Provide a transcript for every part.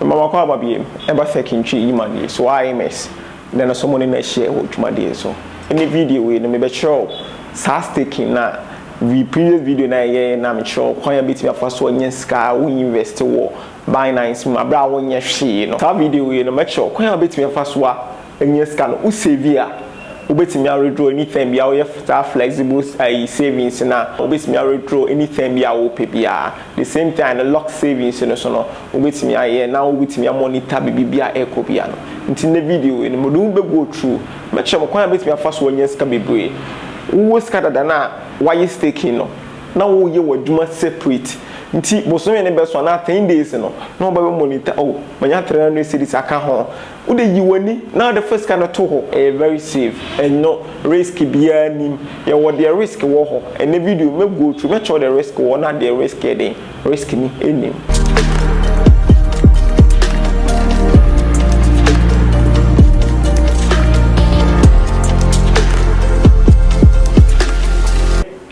mama kwa babiem eba second tree imani so IMS then someone na share ho twumade so any video we no me be show sa staking na we previous video na ye na me show kwan ya betimi afa so onye ska we invest wo Binance ma bra wonye hwe no sa video we no make sure kwan ya betimi afa so a onye ska no u save a ubetimi a withdraw anything bia we flexible savings na ubetimi a withdraw anything bia wo pay bia the same time the lock savings no so no ubetimi a ye na ubetimi a monitor bibia echo bia no nti na video no mo do be go through make sure kwan ubetimi afa so onye ska bebre wo ska dada na why staking no na wo ye waduma separate nti bosomi ne be so na 10 days no na wo be monitor manya 300 cedis aka ho wo de yi wani na the first kind of to ho very safe and no risk bia nim ye wo the risk wo ho and the video me go through make sure the risk wo na the risk e risk ni enim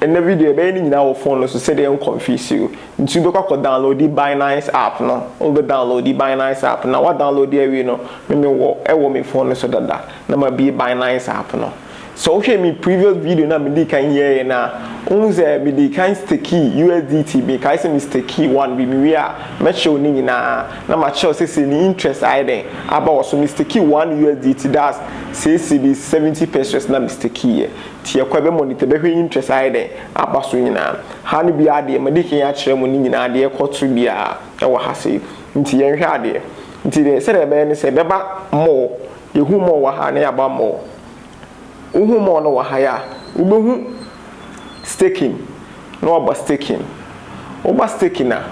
in the video be any nyina wo phone so say dem confuse you ntu be kwa download the Binance app no o be download the Binance app na wa download there we no me wo me phone so dada na ma be Binance app no so show me previous video na me di kan here na unze me di kan stake USDT be kai say mistake one be me a me show ni nyina na ma show say ni interest I den about so mistake 1 USDT that's say 70 pesos na mistake here tie kwa be monitor be hwe interest I den aba so nyina ha ni bia de me di kan ya kire mu ni nyina de ekotu bia e wo ha sei nti yen hwe ade nti de se de be ni se beba mo yehu mo wa ha na ya ba mo uhu mo no wa ha ya ubehu staking no about staking oba staking na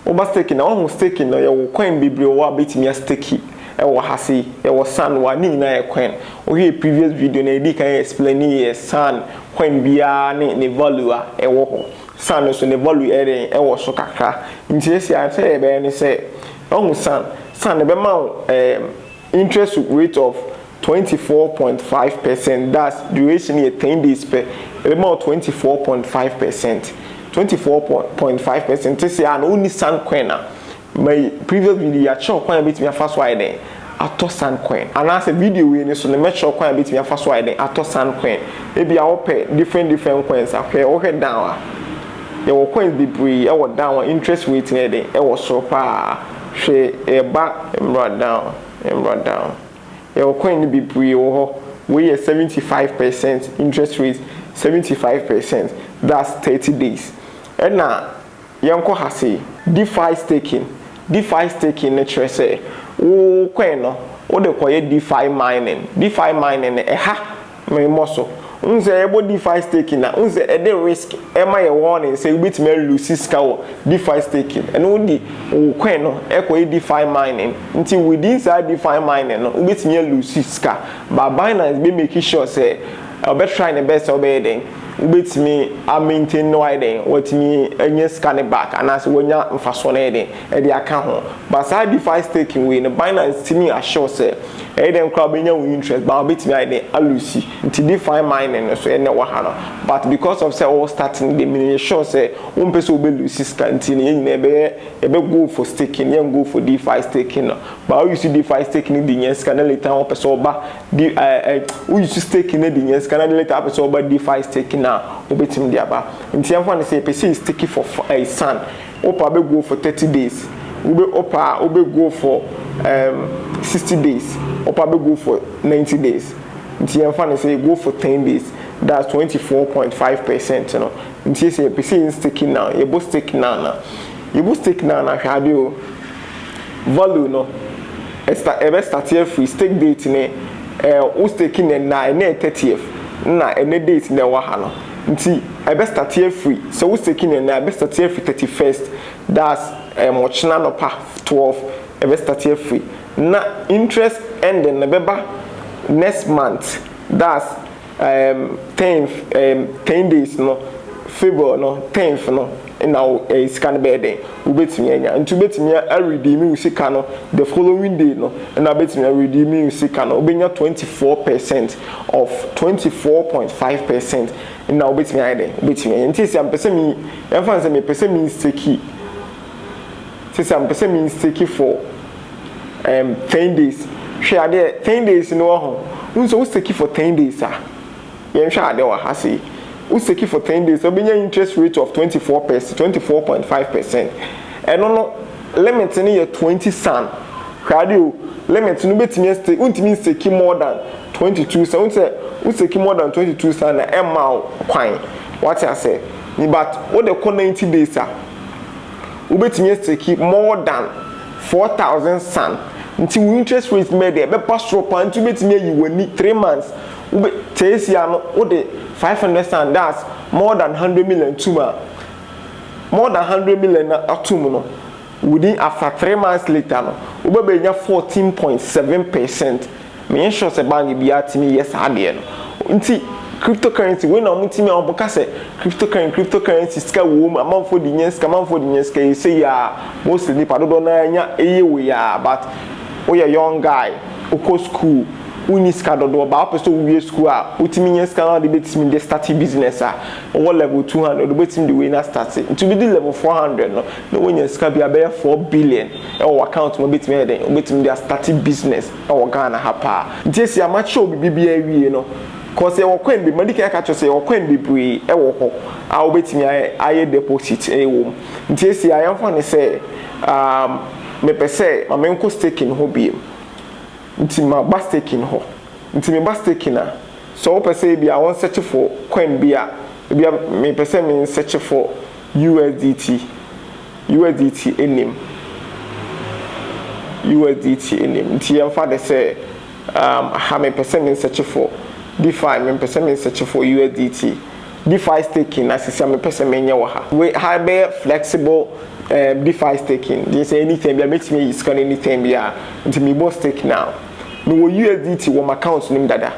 ohu staking no ye wo coin bibre wo abetimi stake e wo ha sei e wo san wa ni na ye coin o he previous video na edi kan explain ye san coin bia ne value a e wo ho san so ne value e wo so kakra nti esi a say e be ni say ohu san be ma interest rate of 24.5%. That's duration here 10 days per about 24.5%. 24.5%. This is an only San coin. My previous video I show coin bit me fast wide there. Ato San coin. And as a video we so the make sure coin bit me fast wide there. Ato San coin. Maybe I will pay different coins. Okay, okay down. There were coins be free. I was down interest rate there. It was so far. She back and brought down. Your coin be pre we 75% interest rate 75%. That's 30 days. And now yanko hasi DeFi staking nature say o coin no o de koye DeFi mining ha me moso unze ebo DeFi staking na unze e de risk e ma ye warning say bit me lose ska wo DeFi staking and only o coin no e koye DeFi mining until within inside DeFi mining no bit me lose ska but Binance be make sure say I be try the best obey bit me I maintain no idea what me enye scan back and as wonya mfaso na e de aka ho but side DeFi staking we no Binance timi assure say e dem crowd be nya interest but bit me idea alusi until DeFi mining so e na wa ha no but because of say all starting the me sure say one person will lose ska until e go for staking e go for DeFi staking no but you see DeFi staking the nya ska na later one person oba we use staking the nya ska na later person oba DeFi staking na obetim dia ba nti amfa ne say person is taking for a sun opa be go for 30 days obe go for 60 days opa be go for 90 days nti amfa ne say go for 10 days that's 24.5% you know nti say person is taking now you both taking now na hwade o value no start here free stake date ne o staking na 30th na any date na wa ha no nti I best start here free so we taking na best start here free 31st that's mochina no pa 12 I best start here free na interest ending na beba next month that's 10 days no February no 10th no now scan bed ubetimi anya nti ubetimi redeem usika no the following day no na ubetimi redeem usika no ubenya 24% of 24.5% na ubetimi anya ubetimi nti se ampese mi emfa se me pese mi stake se ampese mi stake for 10 days hwe ade 10 days no ho unso wo stake for 10 days yen hwe ade wa ha sei wo stake for 10 days obenya interest rate of 24.5%. Eno no limit ni ye 20 san hwade o limit no betimi stake untimi stake more than 22 san unse wo stake more than 22 san na emma kwan what I say but what the 90 days wo betimi stake more than 4,000 san until interest rate made there be pass through point to betimi yi wani 3 months wo tesia no wo de 500 san that's more than 100 million tuma more than 100 million atum no within after 3 months later no wo be nya 14.7%. Me sure say bank bi atimi yes ade no nti cryptocurrency we na mutimi oboka say cryptocurrency ska wo mu amanfo di nya ska you say ya mostly ni padodo na nya we ya but we a young guy oko school uni ska dodo ba opeso we school utimi nya ska na de betimi de start business o level 200 do betimi de we na start to be the level 400 no we nya ska bi abaya 4 billion e account mo betimi de betimi de start business e Ghana hapa ntesi amachi obi bia wie no cause e coin be medical catch say coin be bree e wo ho a obetimi aye deposit e wo ntesi ayamfa ne say me pese ma menko staking ho biem nti ma ba staking ho nti me ba staking na so pese bia won search for coin bia me pese me search for USDT enim nti yamfa de say ha me pese me search for DeFi me pese me search for USDT DeFi staking asisi me pese me nya wo ha we be flexible DeFi staking they say anything be makes me scan anything be into me bo stake now me wo USDT wo my account nim dada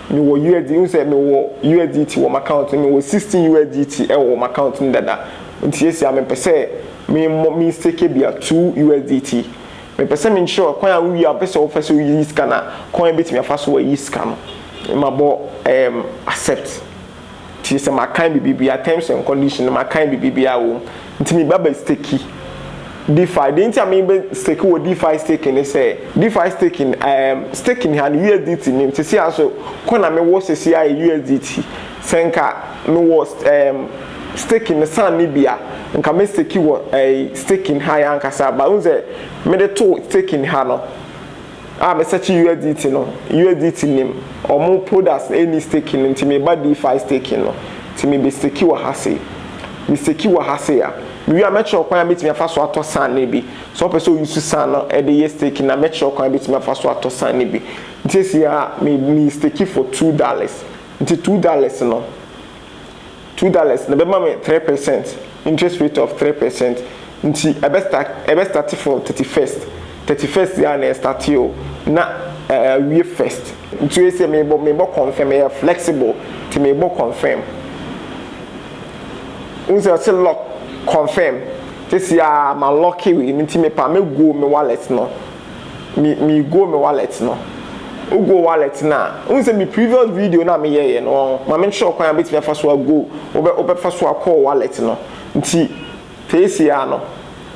me wo USDT you say me wo USDT wo my account me wo 16 USDT wo my account nim dada nti esi me pese me stake be 2 USDT me pese me ensure kwan a we pese wo pese we scanner kwan bit me afa so we scan my bo accept ti se my kind be terms and conditions my kind be wo nti me baba stake DeFi the nti me be stake wo DeFi staking ne say DeFi staking staking han USDT nim ti see aso kona me wo sesi ai USDT senka me wo staking ne san ni bia nka me stake wo staking high ankasa ba unze me de to staking ha no me search USDT no USDT nim omo products any staking nti me ba DeFi staking no ti me be stake wo ha say mistake wa hase ya we are metro kwan betimi afa so ato san na bi so person use san no e dey stake na metro kwan betimi afa so ato san na bi ntisi ya me stake for $2 nti $2 no $2 na be ma me 3% interest rate of 3% nti e start for 31st ya na start yo na we first nti we say me bo confirm me flexible to me bo confirm unse say lock confirm this ya ma lucky we nti me pa me go me wallet no me go me wallet no go wallet na unse me previous video na me ye no ma me sure kwan bit me fa so go obe fa so call wallet no nti this ya no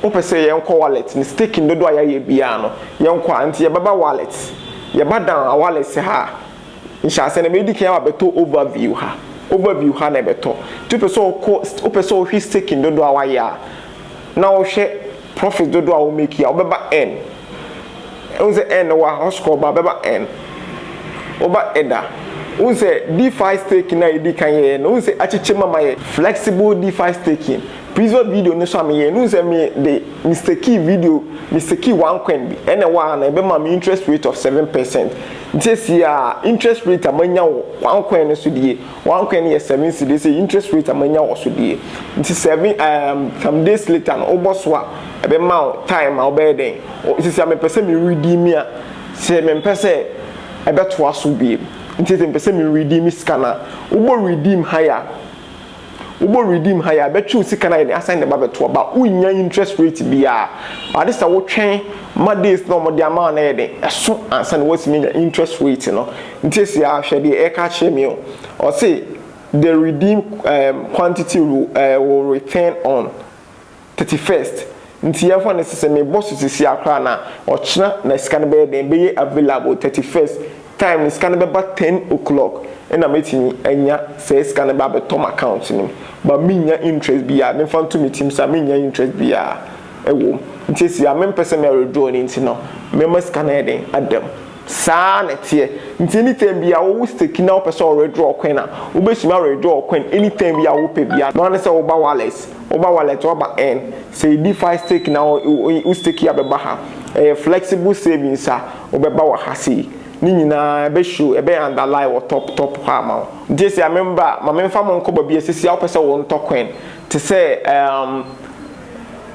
opese ye nko wallet ni staking dodo ayaye bia no ye nko anti ye baba wallet ye badan a wallet se ha insha se na me dikan wa beto overview ha na beto tu person who staking dodo awaya na wo hwe profit dodo a wo make ya obeba n unze n wa hosko ba beba n oba eda unze DeFi staking na edikan ye no unze achiche mama ye flexible DeFi staking previous video ne so am ye no unze me the mistake video mistake one coin bi ene wa na ebe ma me interest rate of 7%. Ntesi ya interest rate amanya wo one coin ne so die one coin ye 7 cedi say interest rate amanya wo so die nti 7 some days later no oboso a ebe ma time a obe den ntesi ya me pese me redeem ya se me pese ebe to aso bi ntesi me pese me redeem scanner ubo redeem higher bet you sika na assign the babe to ba unya interest rate bia but this wo twen ma days no mo dia ma na yede eso ansa na wasi me interest rate no ntesi a hwede e ka che me o say the redeem quantity will return on 31st nti yɛfa ne sese me boss sisi akra na ɔkyena na sika ne be den be available 31st time ne sika ne be 10 o'clock ena metimi anya say sika ne ba betom account nim ba minya interest bia me fa to meeting sa minya interest bia ewo nti si a me pese me redraw ni nti no me ma sika na den adam saa na tie nti anytime bia wo stake na wo pese o redraw coin na wo be shima redraw coin anytime bia wo pe bia no na say wo ba wallet wo ba n say DeFi stake na wo stake ya be ba ha flexible savings a wo be ba wa ha see ni nyina be show e be underline or top ha ma this I remember ma me fa mo nko ba bia sisi a wo pese wo nto coin to say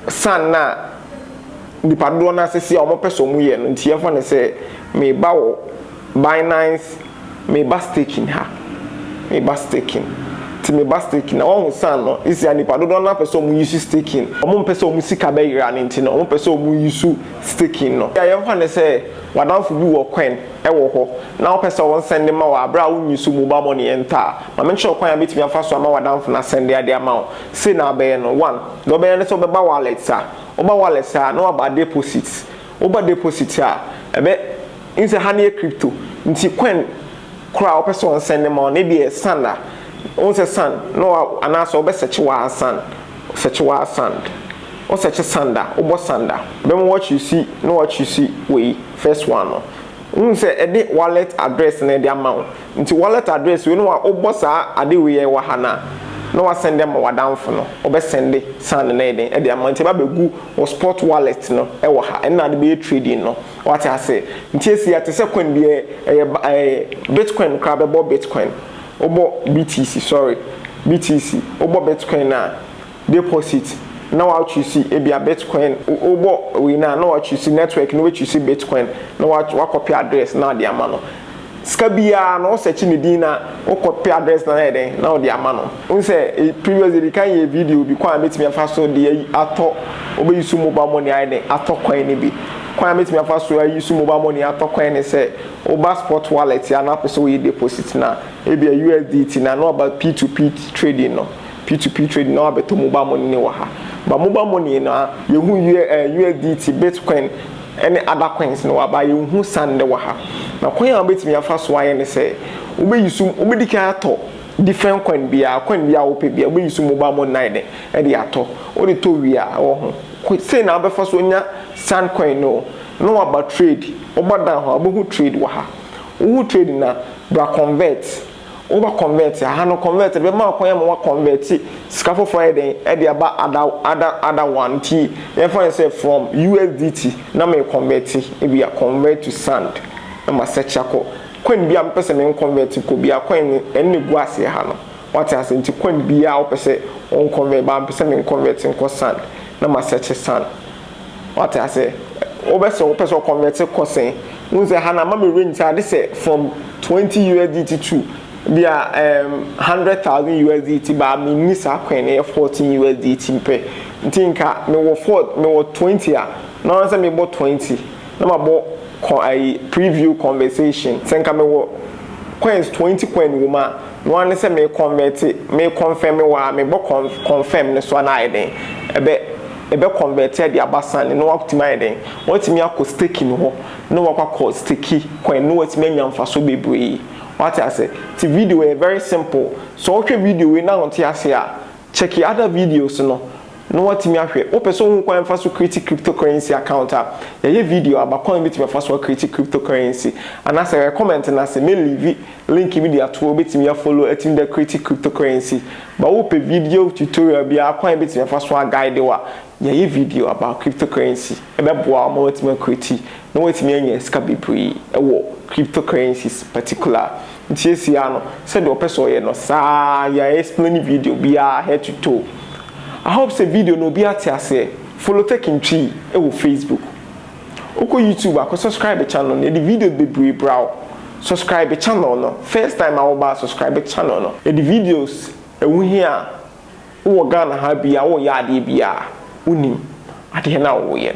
san na nipa do na sisi a wo pese mu ye no nti yefo ne say me ba wo Binance me ba staking ha me ba staking ti me ba staking na won san no isi anipa do na person mu use staking omo person mu sika be yira ne nti no omo person mu use staking no ya yefo ne say wadanfo bi wo coin e wo ho na person won send ma wa bra wo use mobile money enter ma me sure coin betimi afa so ama wadanfo na send ade ama say na be no one do be ne so be ba wallet sa oba wallet sa no ba deposit oba deposit a ebe inse hane crypto nti coin kra o person send ma na be sanda on se sand no anaso obe search wa sand o search sanda obo sanda be what you see no what you see we first one no unse ede wallet address na de amount nti wallet address we no obo sa ade we wa hana no wa send them wadanfo no obe send sand na ede e de amount ba begu o spot wallet no e wa ha na de be trading no what I say nti esi ate se coin bi bitcoin kra be bo bitcoin obo BTC obo bitcoin na deposit na wa choose ebia bitcoin obo we na wa choose network no we choose bitcoin na wa copy address na de ama no ska bia no search ni din na o copy address na eden na o de ama no unse previously kan ye video bi kwa metimi afa so de ato obo use mobile money iden ato coin ni bi kwa metimi afa so use mobile money ato coin ni say oba spot wallet ya na person we deposit na ebia USDT na no about P2P trading no P2P trading no about mobile money ni wa ha ba mobile money na yehu USDT Bitcoin any other coins no ba yehu sand wa ha na coin a betimi afa so aye ne say obe use obe dika ato different coin bia wo pe bia obe use mobile money na ide e de ato o de to wi a wo ho say na obe fa so nya sand coin no about trade oba dan ho obo trade wa ha who trade na bra convert over convert ha no convert be ma kwanya mo convert sika for Friday e dey aba other one t e for say from USDT na me convert e be convert to sand na ma search ako coin bia me pese me convert ko bia coin en gu ase ha no what I say nti coin bia o pese on convert ba pese me convert ko sand na ma search sand what I say obese o pese convert ko sen unse ha na ma me range ade say from 20 USDT to bia 100,000 USDT ba me ni sa coin e 14 USDT pe ntinka me wo 20 a na say me bo 20 na ma bo preview conversation senka me wo coins 20 coin wo ma no one say me convert me confirm me bo confirm ne so na eden ebe converted ya basan no optimize den watimi akọ staking ho no wakọ stake coin no watimi anyamfa so bebre what I say the video is very simple so okay video we na on ase a check the other videos no watimi ahwe o person hu coin fa so create cryptocurrency account a ye video aba coin bitimi fa so create cryptocurrency and as a comment na say me leave link video to bitimi ya follow etim the create cryptocurrency ba wo pe video tutorial bia coin bitimi fa so guide wa ye video about cryptocurrency ebe boa mo wetin create no wetin anya ska bebre ewo cryptocurrencies particular ntiesi ano said the person ye no sa ya explain video bia head to toe. I hope the video no be atiase follow taking tree ewo Facebook oko YouTube akọ subscribe the channel na the video bebre brow subscribe the channel no first time I will subscribe the channel no the videos ewu here wo Ghana ha bia wo ya ade bia unim ade na wo ye